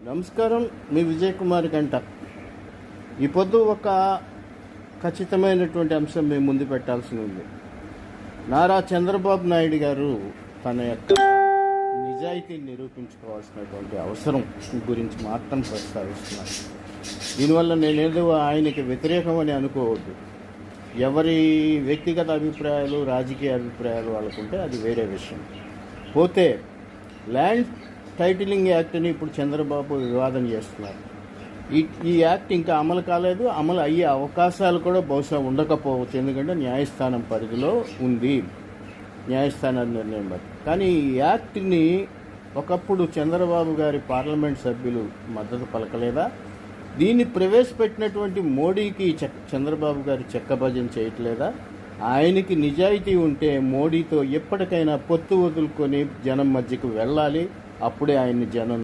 నమస్కారం. మీ విజయ్ కుమార్ గంట. ఈ పొద్దు ఒక ఖచ్చితమైనటువంటి అంశం మేము ముందు పెట్టాల్సి ఉంది. నారా చంద్రబాబు నాయుడు గారు తన యొక్క నిజాయితీని నిరూపించుకోవాల్సినటువంటి అవసరం గురించి మాత్రం ప్రస్తావిస్తున్నారు. దీనివల్ల నేనేదో ఆయనకి వ్యతిరేకం అని అనుకోవద్దు. ఎవరి వ్యక్తిగత అభిప్రాయాలు, రాజకీయ అభిప్రాయాలు వాళ్ళకుంటే అది వేరే విషయం. పోతే ల్యాండ్ టైటిలింగ్ యాక్ట్ని ఇప్పుడు చంద్రబాబు వివాదం చేస్తున్నారు. ఈ యాక్ట్ ఇంకా అమలు కాలేదు. అమలు అయ్యే అవకాశాలు కూడా బహుశా ఉండకపోవచ్చు. ఎందుకంటే న్యాయస్థానం పరిధిలో ఉంది, న్యాయస్థానం నిర్ణయం బట్టి. కానీ ఈ యాక్ట్ని ఒకప్పుడు చంద్రబాబు గారి పార్లమెంట్ సభ్యులు మద్దతు పలకలేదా? దీన్ని ప్రవేశపెట్టినటువంటి మోడీకి చంద్రబాబు గారు చెక్కభజన చేయట్లేదా? ఆయనకి నిజాయితీ ఉంటే మోడీతో ఎప్పటికైనా పొత్తు వదులుకొని జనం మధ్యకు వెళ్ళాలి. అప్పుడే ఆయన్ని జనం